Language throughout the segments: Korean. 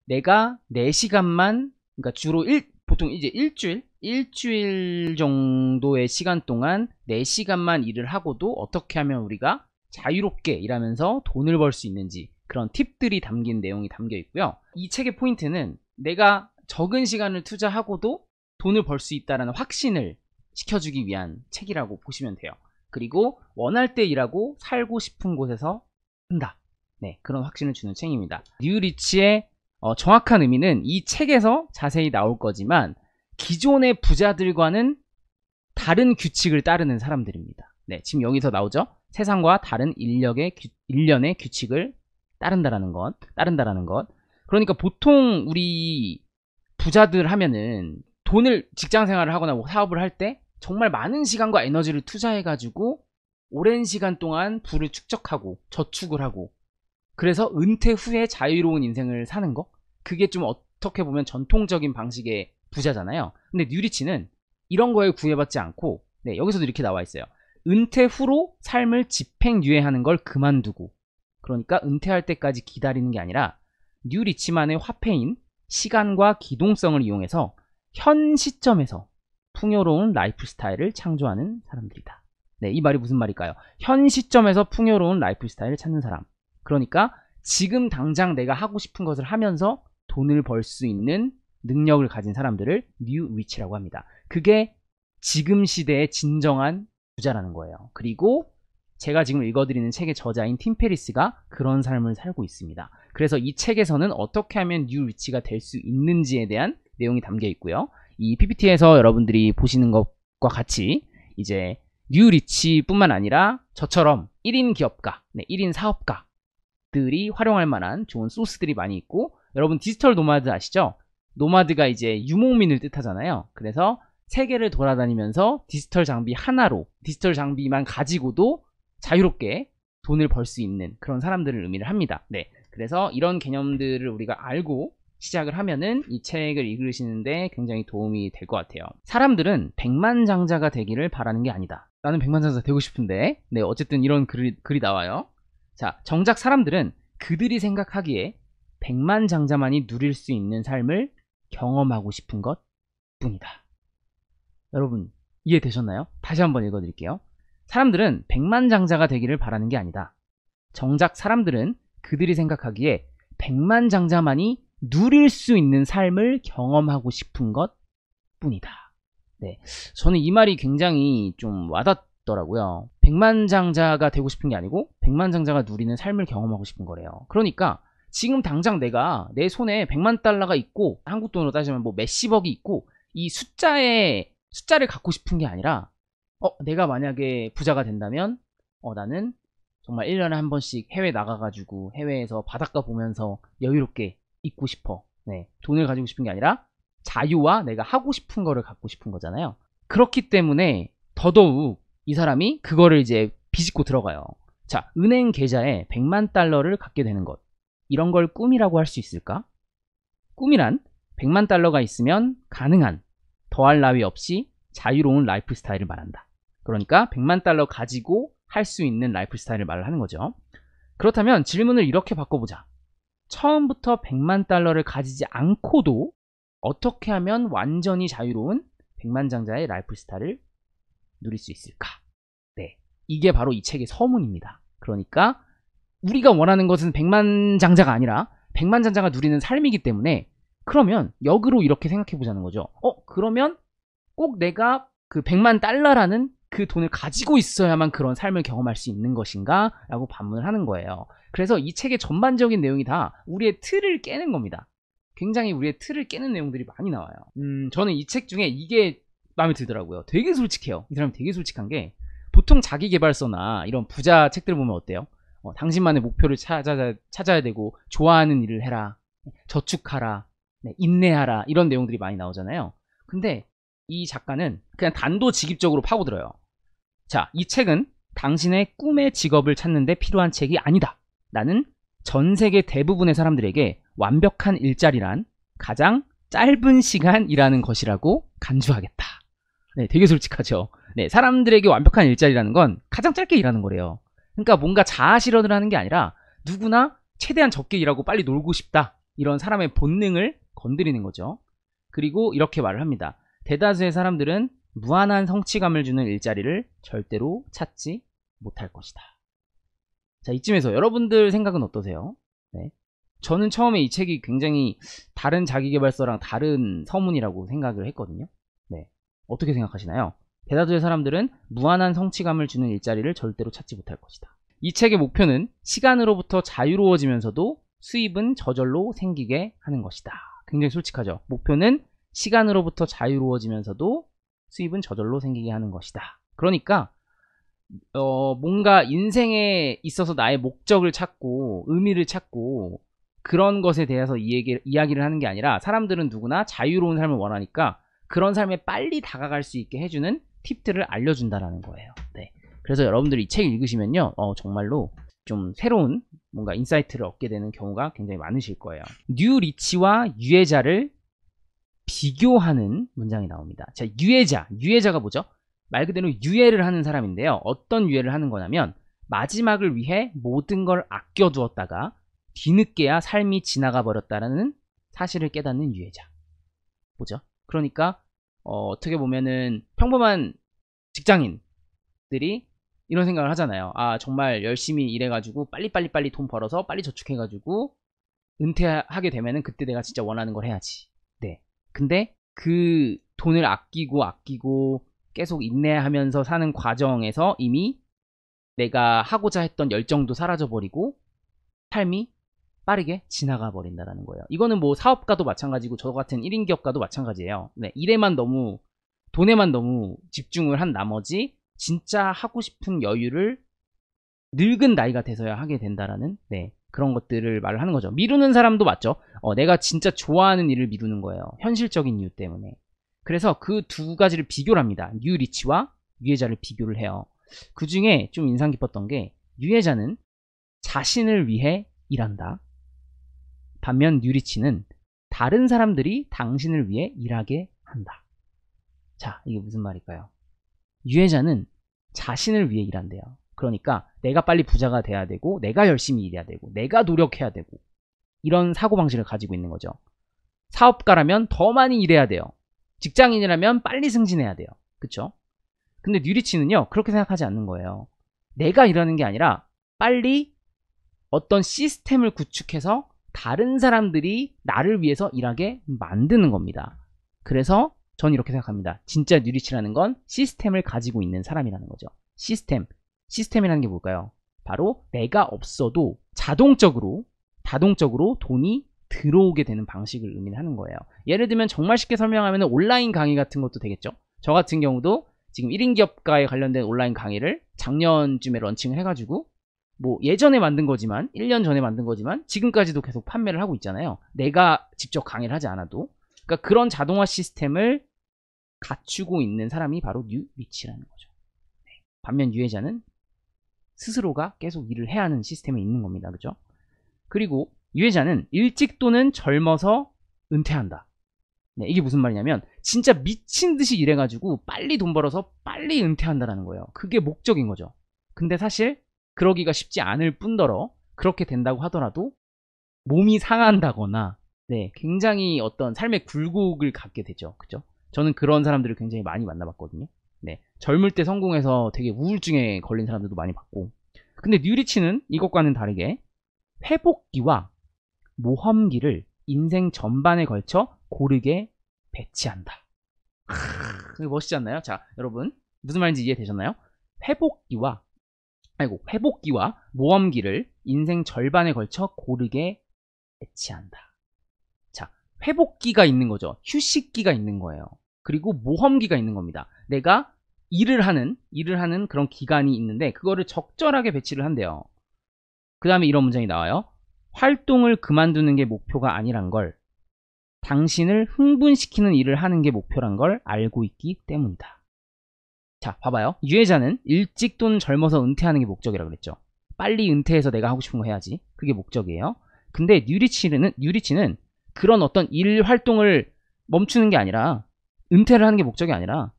내가 4시간만, 그러니까 주로 보통 이제 일주일 정도의 시간 동안 4시간만 일을 하고도 어떻게 하면 우리가 자유롭게 일하면서 돈을 벌 수 있는지, 그런 팁들이 담긴 내용이 담겨 있고요. 이 책의 포인트는 내가 적은 시간을 투자하고도 돈을 벌 수 있다는 확신을 시켜주기 위한 책이라고 보시면 돼요. 그리고 원할 때 일하고 살고 싶은 곳에서 한다. 네, 그런 확신을 주는 책입니다. 뉴 리치의 정확한 의미는 이 책에서 자세히 나올 거지만 기존의 부자들과는 다른 규칙을 따르는 사람들입니다. 네, 지금 여기서 나오죠. 세상과 다른 일련의 규칙을 따른다라는 것. 그러니까 보통 우리 부자들 하면은 돈을 직장 생활을 하거나 뭐 사업을 할 때 정말 많은 시간과 에너지를 투자해가지고 오랜 시간 동안 부를 축적하고 저축을 하고, 그래서 은퇴 후에 자유로운 인생을 사는 거, 그게 좀 어떻게 보면 전통적인 방식의 부자잖아요. 근데 뉴리치는 이런 거에 구애받지 않고, 네, 여기서도 이렇게 나와 있어요. 은퇴 후로 삶을 집행유예하는 걸 그만두고, 그러니까 은퇴할 때까지 기다리는 게 아니라 뉴리치만의 화폐인 시간과 기동성을 이용해서 현 시점에서 풍요로운 라이프 스타일을 창조하는 사람들이다. 네, 이 말이 무슨 말일까요? 현 시점에서 풍요로운 라이프 스타일을 찾는 사람. 그러니까 지금 당장 내가 하고 싶은 것을 하면서 돈을 벌 수 있는 능력을 가진 사람들을 뉴 리치라고 합니다. 그게 지금 시대의 진정한 부자라는 거예요. 그리고 제가 지금 읽어드리는 책의 저자인 팀 페리스가 그런 삶을 살고 있습니다. 그래서 이 책에서는 어떻게 하면 뉴 리치가 될 수 있는지에 대한 내용이 담겨 있고요. 이 PPT에서 여러분들이 보시는 것과 같이 이제 뉴 리치 뿐만 아니라 저처럼 1인 기업가, 1인 사업가들이 활용할 만한 좋은 소스들이 많이 있고, 여러분 디지털 노마드 아시죠? 노마드가 이제 유목민을 뜻하잖아요. 그래서 세계를 돌아다니면서 디지털 장비 하나로, 디지털 장비만 가지고도 자유롭게 돈을 벌 수 있는 그런 사람들을 의미를 합니다. 네, 그래서 이런 개념들을 우리가 알고 시작을 하면은 이 책을 읽으시는데 굉장히 도움이 될 것 같아요. 사람들은 백만장자가 되기를 바라는 게 아니다. 나는 백만장자 되고 싶은데, 네, 어쨌든 이런 글이 나와요. 자, 정작 사람들은 그들이 생각하기에 백만장자만이 누릴 수 있는 삶을 경험하고 싶은 것 뿐이다. 여러분 이해되셨나요? 다시 한번 읽어드릴게요. 사람들은 백만장자가 되기를 바라는 게 아니다. 정작 사람들은 그들이 생각하기에 백만장자만이 누릴 수 있는 삶을 경험하고 싶은 것 뿐이다. 네, 저는 이 말이 굉장히 좀 와닿더라고요. 백만장자가 되고 싶은 게 아니고 백만장자가 누리는 삶을 경험하고 싶은 거래요. 그러니까 지금 당장 내가 내 손에 100만 달러가 있고, 한국 돈으로 따지면 뭐 몇십억이 있고, 이 숫자를 갖고 싶은 게 아니라 내가 만약에 부자가 된다면 나는 정말 1년에 한 번씩 해외 나가가지고 해외에서 바닷가 보면서 여유롭게 있고 싶어. 네, 돈을 가지고 싶은 게 아니라 자유와 내가 하고 싶은 거를 갖고 싶은 거잖아요. 그렇기 때문에 더더욱 이 사람이 그거를 이제 비집고 들어가요. 자, 은행 계좌에 100만 달러를 갖게 되는 것, 이런 걸 꿈이라고 할 수 있을까? 꿈이란 100만 달러가 있으면 가능한, 더할 나위 없이 자유로운 라이프 스타일을 말한다. 그러니까 100만 달러 가지고 할 수 있는 라이프 스타일을 말을 하는 거죠. 그렇다면 질문을 이렇게 바꿔보자. 처음부터 100만 달러를 가지지 않고도 어떻게 하면 완전히 자유로운 백만장자의 라이프 스타일을 누릴 수 있을까? 네, 이게 바로 이 책의 서문입니다. 그러니까 우리가 원하는 것은 백만장자가 아니라 백만장자가 누리는 삶이기 때문에, 그러면 역으로 이렇게 생각해 보자는 거죠. 그러면 꼭 내가 그 100만 달러라는 그 돈을 가지고 있어야만 그런 삶을 경험할 수 있는 것인가? 라고 반문을 하는 거예요. 그래서 이 책의 전반적인 내용이 다 우리의 틀을 깨는 겁니다. 굉장히 우리의 틀을 깨는 내용들이 많이 나와요. 저는 이 책 중에 이게 마음에 들더라고요. 되게 솔직해요. 이 사람이 되게 솔직한 게, 보통 자기계발서나 이런 부자 책들을 보면 어때요? 당신만의 목표를 찾아야 되고, 좋아하는 일을 해라, 저축하라, 인내하라, 이런 내용들이 많이 나오잖아요. 근데 이 작가는 그냥 단도직입적으로 파고들어요. 자, 이 책은 당신의 꿈의 직업을 찾는 데 필요한 책이 아니다. 나는 전 세계 대부분의 사람들에게 완벽한 일자리란 가장 짧은 시간 일하는 것이라고 간주하겠다. 네, 되게 솔직하죠. 네, 사람들에게 완벽한 일자리라는 건 가장 짧게 일하는 거래요. 그러니까 뭔가 자아 실현을 하는 게 아니라 누구나 최대한 적게 일하고 빨리 놀고 싶다. 이런 사람의 본능을 건드리는 거죠. 그리고 이렇게 말을 합니다. 대다수의 사람들은 무한한 성취감을 주는 일자리를 절대로 찾지 못할 것이다. 자, 이쯤에서 여러분들 생각은 어떠세요? 네. 저는 처음에 이 책이 굉장히 다른 자기계발서랑 다른 서문이라고 생각을 했거든요. 네. 어떻게 생각하시나요? 대다수의 사람들은 무한한 성취감을 주는 일자리를 절대로 찾지 못할 것이다. 이 책의 목표는 시간으로부터 자유로워지면서도 수입은 저절로 생기게 하는 것이다. 굉장히 솔직하죠. 목표는 시간으로부터 자유로워지면서도 수입은 저절로 생기게 하는 것이다. 그러니까 뭔가 인생에 있어서 나의 목적을 찾고 의미를 찾고 그런 것에 대해서 이야기를 하는 게 아니라 사람들은 누구나 자유로운 삶을 원하니까 그런 삶에 빨리 다가갈 수 있게 해주는 팁들을 알려준다라는 거예요. 네. 그래서 여러분들이 이 책을 읽으시면요, 정말로 좀 새로운 뭔가 인사이트를 얻게 되는 경우가 굉장히 많으실 거예요. 뉴 리치와 유해자를 비교하는 문장이 나옵니다. 자, 유해자가 뭐죠? 말 그대로 유해를 하는 사람인데요. 어떤 유해를 하는 거냐면 마지막을 위해 모든 걸 아껴두었다가 뒤늦게야 삶이 지나가 버렸다는 사실을 깨닫는 유해자. 뭐죠? 그러니까 어떻게 보면은 평범한 직장인들이 이런 생각을 하잖아요. 아, 정말 열심히 일해가지고 빨리 돈 벌어서 빨리 저축해가지고 은퇴하게 되면은 그때 내가 진짜 원하는 걸 해야지. 네. 근데 그 돈을 아끼고 계속 인내하면서 사는 과정에서 이미 내가 하고자 했던 열정도 사라져버리고 삶이 빠르게 지나가 버린다는 거예요. 이거는 뭐 사업가도 마찬가지고 저 같은 1인 기업가도 마찬가지예요. 네, 돈에만 너무 집중을 한 나머지 진짜 하고 싶은 여유를 늙은 나이가 돼서야 하게 된다라는 그런 것들을 말을 하는 거죠. 미루는 사람도 맞죠. 내가 진짜 좋아하는 일을 미루는 거예요. 현실적인 이유 때문에. 그래서 그 두 가지를 비교를 합니다. 뉴 리치와 유해자를 비교를 해요. 그 중에 좀 인상 깊었던 게 유해자는 자신을 위해 일한다. 반면 뉴 리치는 다른 사람들이 당신을 위해 일하게 한다. 자, 이게 무슨 말일까요? 유해자는 자신을 위해 일한대요. 그러니까 내가 빨리 부자가 돼야 되고 내가 열심히 일해야 되고 내가 노력해야 되고 이런 사고방식을 가지고 있는 거죠. 사업가라면 더 많이 일해야 돼요. 직장인이라면 빨리 승진해야 돼요. 그쵸? 근데 뉴리치는요, 그렇게 생각하지 않는 거예요. 내가 일하는 게 아니라 빨리 어떤 시스템을 구축해서 다른 사람들이 나를 위해서 일하게 만드는 겁니다. 그래서 전 이렇게 생각합니다. 진짜 뉴리치라는 건 시스템을 가지고 있는 사람이라는 거죠. 시스템이라는 게 뭘까요? 바로 내가 없어도 자동적으로 돈이 들어오게 되는 방식을 의미하는 거예요. 예를 들면 정말 쉽게 설명하면 온라인 강의 같은 것도 되겠죠. 저 같은 경우도 지금 1인 기업가에 관련된 온라인 강의를 작년쯤에 런칭을 해가지고 뭐 예전에 만든 거지만 1년 전에 만든 거지만 지금까지도 계속 판매를 하고 있잖아요. 내가 직접 강의를 하지 않아도. 그러니까 그런 자동화 시스템을 갖추고 있는 사람이 바로 뉴 리치라는 거죠. 반면 유해자는 스스로가 계속 일을 해야 하는 시스템에 있는 겁니다. 그죠? 그리고 유해자는 일찍 또는 젊어서 은퇴한다. 네, 이게 무슨 말이냐면 진짜 미친 듯이 일해가지고 빨리 돈 벌어서 빨리 은퇴한다라는 거예요. 그게 목적인 거죠. 근데 사실 그러기가 쉽지 않을 뿐더러 그렇게 된다고 하더라도 몸이 상한다거나 굉장히 어떤 삶의 굴곡을 갖게 되죠. 그죠? 저는 그런 사람들을 굉장히 많이 만나봤거든요. 네, 젊을 때 성공해서 되게 우울증에 걸린 사람들도 많이 봤고. 근데 뉴리치는 이것과는 다르게 회복기와 모험기를 인생 전반에 걸쳐 고르게 배치한다. 멋있지 않나요? 자, 여러분 무슨 말인지 이해되셨나요? 회복기와 모험기를 인생 절반에 걸쳐 고르게 배치한다. 자, 회복기가 있는 거죠. 휴식기가 있는 거예요. 그리고 모험기가 있는 겁니다. 내가 일을 하는 그런 기간이 있는데 그거를 적절하게 배치를 한대요. 그 다음에 이런 문장이 나와요. 활동을 그만두는 게 목표가 아니란 걸, 당신을 흥분시키는 일을 하는 게 목표란 걸 알고 있기 때문이다. 자, 봐봐요. 유해자는 일찍 또는 젊어서 은퇴하는 게 목적이라고 그랬죠. 빨리 은퇴해서 내가 하고 싶은 거 해야지. 그게 목적이에요. 근데 뉴리치는 그런 어떤 일 활동을 멈추는 게 아니라, 은퇴를 하는 게 목적이 아니라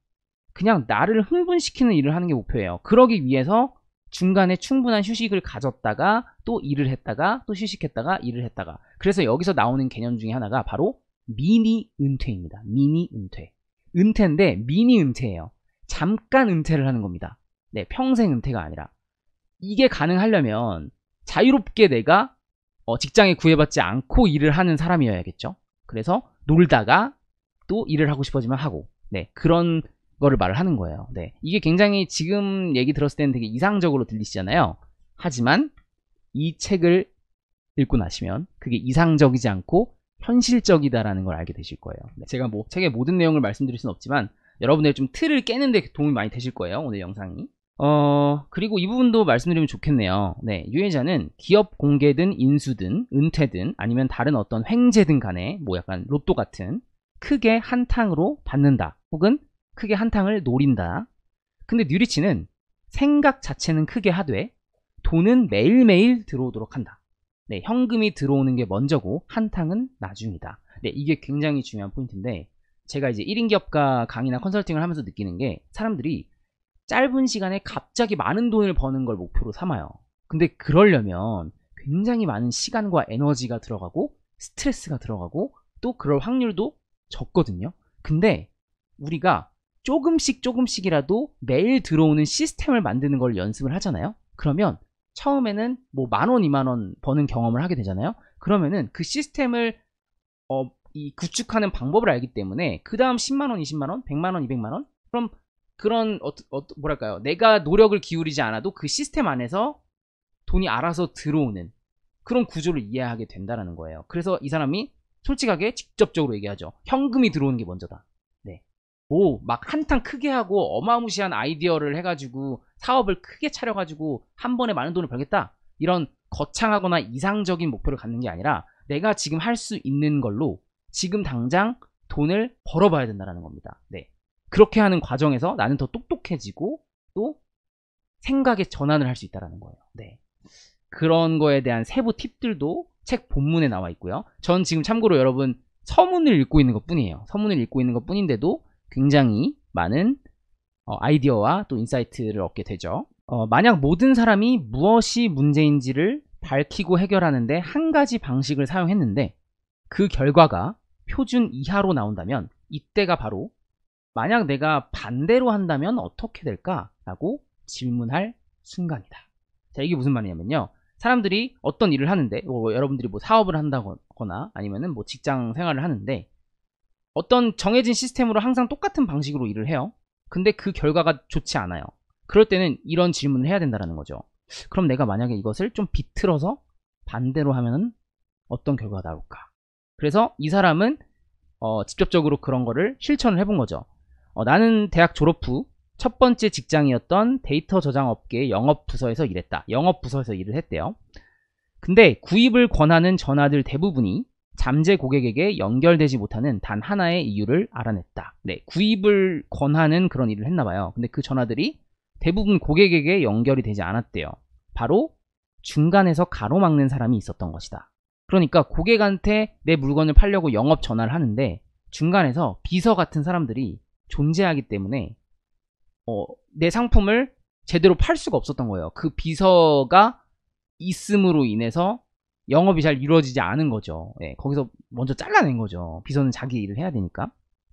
그냥 나를 흥분시키는 일을 하는 게 목표예요. 그러기 위해서 중간에 충분한 휴식을 가졌다가 또 일을 했다가 또 휴식했다가 일을 했다가, 그래서 여기서 나오는 개념 중에 하나가 바로 미니 은퇴입니다. 미니 은퇴. 은퇴인데 미니 은퇴예요. 잠깐 은퇴를 하는 겁니다. 네, 평생 은퇴가 아니라. 이게 가능하려면 자유롭게 내가 직장에 구애받지 않고 일을 하는 사람이어야겠죠. 그래서 놀다가 또 일을 하고 싶어지면 하고, 네, 그런 거를 말을 하는 거예요. 네, 이게 굉장히 지금 얘기 들었을 때는 되게 이상적으로 들리시잖아요. 하지만 이 책을 읽고 나시면 그게 이상적이지 않고 현실적이다라는 걸 알게 되실 거예요. 네, 제가 뭐 책의 모든 내용을 말씀드릴 수는 없지만 여러분들 좀 틀을 깨는데 도움이 많이 되실 거예요, 오늘 영상이. 그리고 이 부분도 말씀드리면 좋겠네요. 네, 유해자는 기업 공개든 인수든 은퇴든 아니면 다른 어떤 횡재든 간에 뭐 약간 로또 같은 크게 한탕으로 받는다, 혹은 크게 한탕을 노린다. 근데 뉴리치는 생각 자체는 크게 하되 돈은 매일매일 들어오도록 한다. 네, 현금이 들어오는 게 먼저고 한탕은 나중이다. 네, 이게 굉장히 중요한 포인트인데, 제가 이제 1인 기업가 강의나 컨설팅을 하면서 느끼는 게, 사람들이 짧은 시간에 갑자기 많은 돈을 버는 걸 목표로 삼아요. 근데 그러려면 굉장히 많은 시간과 에너지가 들어가고 스트레스가 들어가고 또 그럴 확률도 적거든요. 근데 우리가 조금씩이라도 매일 들어오는 시스템을 만드는 걸 연습을 하잖아요. 그러면 처음에는 뭐 10,000원, 20,000원 버는 경험을 하게 되잖아요. 그러면은 그 시스템을 구축하는 방법을 알기 때문에 그 다음 10만원, 20만원, 100만원, 200만원, 그럼 그런 뭐랄까요, 내가 노력을 기울이지 않아도 그 시스템 안에서 돈이 알아서 들어오는 그런 구조를 이해하게 된다는 거예요. 그래서 이 사람이 솔직하게 직접적으로 얘기하죠. 현금이 들어오는 게 먼저다. 네, 뭐 막 한탕 크게 하고 어마무시한 아이디어를 해가지고 사업을 크게 차려가지고 한 번에 많은 돈을 벌겠다, 이런 거창하거나 이상적인 목표를 갖는 게 아니라 내가 지금 할 수 있는 걸로 지금 당장 돈을 벌어봐야 된다는 겁니다. 네, 그렇게 하는 과정에서 나는 더 똑똑해지고 또 생각의 전환을 할 수 있다는 거예요. 네, 그런 거에 대한 세부 팁들도 책 본문에 나와 있고요. 전 지금 참고로 여러분 서문을 읽고 있는 것 뿐이에요. 서문을 읽고 있는 것 뿐인데도 굉장히 많은 아이디어와 또 인사이트를 얻게 되죠. 만약 모든 사람이 무엇이 문제인지를 밝히고 해결하는데 한 가지 방식을 사용했는데 그 결과가 표준 이하로 나온다면 이때가 바로 만약 내가 반대로 한다면 어떻게 될까? 라고 질문할 순간이다. 자, 이게 무슨 말이냐면요. 사람들이 어떤 일을 하는데, 여러분들이 뭐 사업을 한다거나 아니면은 뭐 직장 생활을 하는데 어떤 정해진 시스템으로 항상 똑같은 방식으로 일을 해요. 근데 그 결과가 좋지 않아요. 그럴 때는 이런 질문을 해야 된다는 거죠. 그럼 내가 만약에 이것을 좀 비틀어서 반대로 하면은 어떤 결과가 나올까? 그래서 이 사람은 직접적으로 그런 거를 실천을 해본 거죠. 나는 대학 졸업 후 첫 번째 직장이었던 데이터 저장 업계의 영업부서에서 일했다. 영업부서에서 일을 했대요. 근데 구입을 권하는 전화들 대부분이 잠재 고객에게 연결되지 못하는 단 하나의 이유를 알아냈다. 네, 구입을 권하는 그런 일을 했나봐요. 근데 그 전화들이 대부분 고객에게 연결이 되지 않았대요. 바로 중간에서 가로막는 사람이 있었던 것이다. 그러니까 고객한테 내 물건을 팔려고 영업 전화를 하는데 중간에서 비서 같은 사람들이 존재하기 때문에 내 상품을 제대로 팔 수가 없었던 거예요. 그 비서가 있음으로 인해서 영업이 잘 이루어지지 않은 거죠. 네, 거기서 먼저 잘라낸 거죠. 비서는 자기 일을 해야 되니까.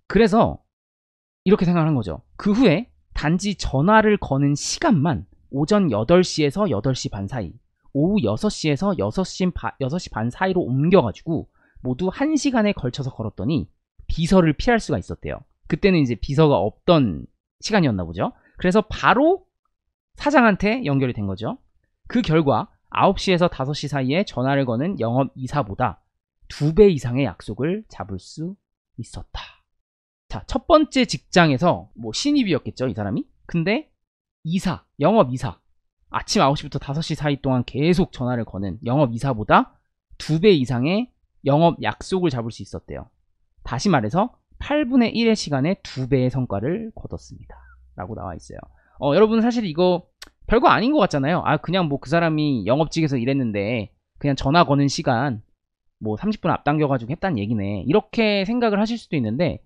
그래서 이렇게 생각한 거죠. 그 후에 단지 전화를 거는 시간만 오전 8시에서 8시 반 사이, 오후 6시에서 6시 반 사이로 옮겨가지고 모두 1시간에 걸쳐서 걸었더니 비서를 피할 수가 있었대요. 그때는 이제 비서가 없던 시간이었나 보죠. 그래서 바로 사장한테 연결이 된 거죠. 그 결과 9시에서 5시 사이에 전화를 거는 영업 이사보다 2배 이상의 약속을 잡을 수 있었다. 자, 첫 번째 직장에서 뭐 신입이었겠죠, 이 사람이. 근데 영업 이사, 아침 9시부터 5시 사이 동안 계속 전화를 거는 영업 이사보다 2배 이상의 영업 약속을 잡을 수 있었대요. 다시 말해서 8분의 1의 시간에 2배의 성과를 거뒀습니다. 라고 나와 있어요. 여러분 사실 이거 별거 아닌 것 같잖아요. 그냥 뭐 그 사람이 영업직에서 일했는데 그냥 전화 거는 시간 뭐 30분 앞당겨가지고 했다는 얘기네, 이렇게 생각을 하실 수도 있는데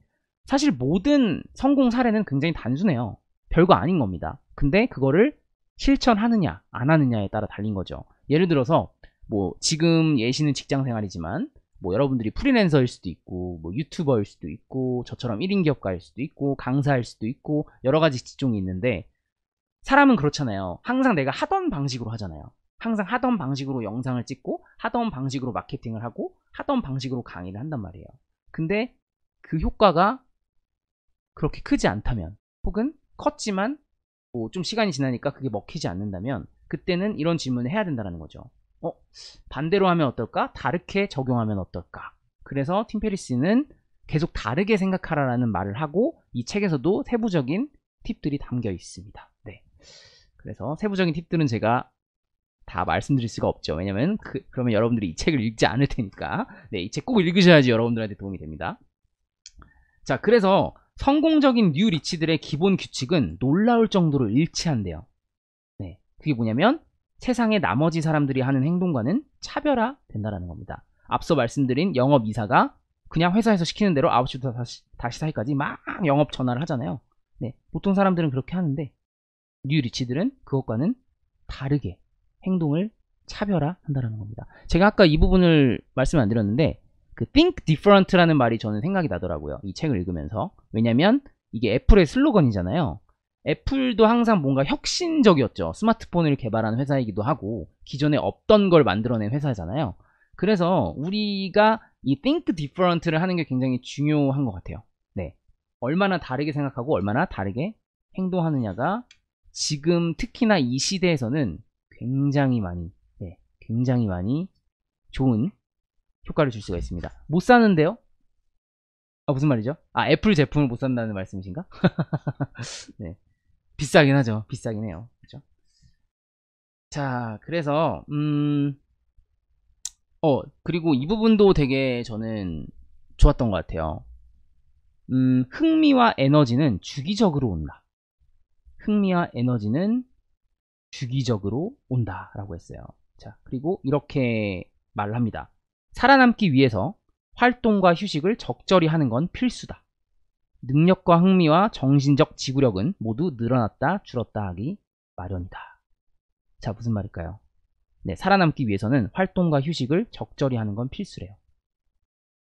사실 모든 성공 사례는 굉장히 단순해요. 별거 아닌 겁니다. 근데 그거를 실천하느냐 안 하느냐에 따라 달린 거죠. 예를 들어서 뭐 지금 예시는 직장 생활이지만 뭐 여러분들이 프리랜서일 수도 있고 뭐 유튜버일 수도 있고 저처럼 1인 기업가일 수도 있고 강사일 수도 있고 여러 가지 직종이 있는데 사람은 그렇잖아요. 항상 내가 하던 방식으로 하잖아요. 항상 하던 방식으로 영상을 찍고 하던 방식으로 마케팅을 하고 하던 방식으로 강의를 한단 말이에요. 근데 그 효과가 그렇게 크지 않다면 혹은 컸지만 뭐 좀 시간이 지나니까 그게 먹히지 않는다면 그때는 이런 질문을 해야 된다는 거죠. 반대로 하면 어떨까? 다르게 적용하면 어떨까? 그래서 팀 페리스는 계속 다르게 생각하라라는 말을 하고 이 책에서도 세부적인 팁들이 담겨 있습니다. 네. 그래서 세부적인 팁들은 제가 다 말씀드릴 수가 없죠. 왜냐면 그러면 여러분들이 이 책을 읽지 않을 테니까. 네, 이 책 꼭 읽으셔야지 여러분들한테 도움이 됩니다. 자, 그래서 성공적인 뉴 리치들의 기본 규칙은 놀라울 정도로 일치한대요. 네, 그게 뭐냐면 세상의 나머지 사람들이 하는 행동과는 차별화된다는 겁니다. 앞서 말씀드린 영업이사가 그냥 회사에서 시키는 대로 9시부터 다시 4시까지 막 영업 전화를 하잖아요. 네, 보통 사람들은 그렇게 하는데 뉴 리치들은 그것과는 다르게 행동을 차별화한다는 겁니다. 제가 아까 이 부분을 말씀 안 드렸는데 그 think different라는 말이 저는 생각이 나더라고요. 이 책을 읽으면서. 왜냐면 이게 애플의 슬로건이잖아요. 애플도 항상 뭔가 혁신적이었죠. 스마트폰을 개발한 회사이기도 하고 기존에 없던 걸 만들어낸 회사잖아요. 그래서 우리가 이 think different를 하는 게 굉장히 중요한 것 같아요. 네, 얼마나 다르게 생각하고 얼마나 다르게 행동하느냐가 지금 특히나 이 시대에서는 굉장히 많이 좋은 효과를 줄 수가 있습니다. 못 사는데요? 무슨 말이죠? 애플 제품을 못 산다는 말씀이신가? 네, 비싸긴 하죠. 비싸긴 해요. 그렇죠? 자, 그래서 그리고 이 부분도 되게 저는 좋았던 것 같아요. 흥미와 에너지는 주기적으로 온다. 흥미와 에너지는 주기적으로 온다라고 했어요. 자, 그리고 이렇게 말을 합니다. 살아남기 위해서 활동과 휴식을 적절히 하는 건 필수다. 능력과 흥미와 정신적 지구력은 모두 늘어났다 줄었다 하기 마련이다. 자, 무슨 말일까요? 네, 살아남기 위해서는 활동과 휴식을 적절히 하는 건 필수래요.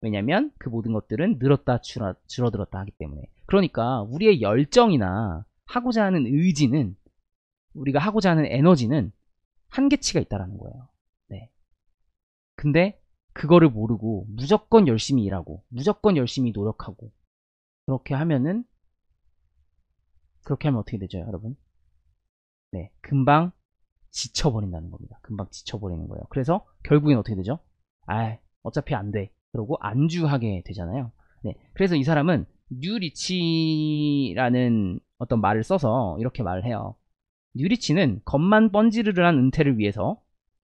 왜냐면 그 모든 것들은 늘었다 줄어들었다 하기 때문에. 그러니까 우리의 열정이나 하고자 하는 의지는, 우리가 하고자 하는 에너지는 한계치가 있다라는 거예요. 네. 근데 그거를 모르고 무조건 열심히 일하고 무조건 열심히 노력하고 그렇게 하면 어떻게 되죠, 여러분? 네, 금방 지쳐버린다는 겁니다. 금방 지쳐버리는 거예요. 그래서 결국엔 어떻게 되죠? 어차피 안 돼. 그러고 안주하게 되잖아요. 네, 그래서 이 사람은 뉴 리치라는 어떤 말을 써서 이렇게 말을 해요. 뉴 리치는 겉만 번지르르한 은퇴를 위해서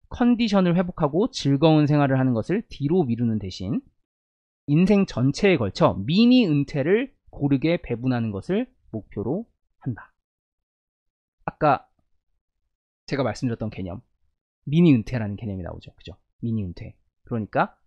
컨디션을 회복하고 즐거운 생활을 하는 것을 뒤로 미루는 대신 인생 전체에 걸쳐 미니 은퇴를 고르게 배분하는 것을 목표로 한다. 아까 제가 말씀드렸던 개념, 미니 은퇴라는 개념이 나오죠. 그죠? 미니 은퇴. 그러니까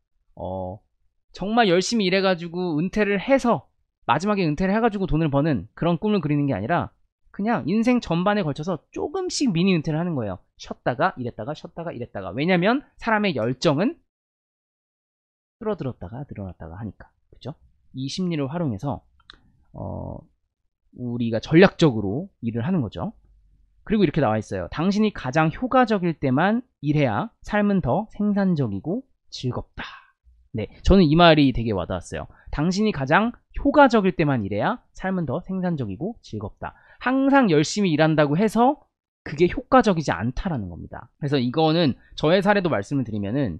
정말 열심히 일해가지고 은퇴를 해서 마지막에 은퇴를 해가지고 돈을 버는 그런 꿈을 그리는 게 아니라 그냥 인생 전반에 걸쳐서 조금씩 미니 은퇴를 하는 거예요. 쉬었다가 일했다가 쉬었다가 일했다가. 왜냐면 사람의 열정은 줄어들었다가 늘어났다가 하니까. 그죠? 이 심리를 활용해서 우리가 전략적으로 일을 하는 거죠. 그리고 이렇게 나와 있어요. 당신이 가장 효과적일 때만 일해야 삶은 더 생산적이고 즐겁다. 네, 저는 이 말이 되게 와닿았어요. 당신이 가장 효과적일 때만 일해야 삶은 더 생산적이고 즐겁다. 항상 열심히 일한다고 해서 그게 효과적이지 않다라는 겁니다. 그래서 이거는 저의 사례도 말씀을 드리면은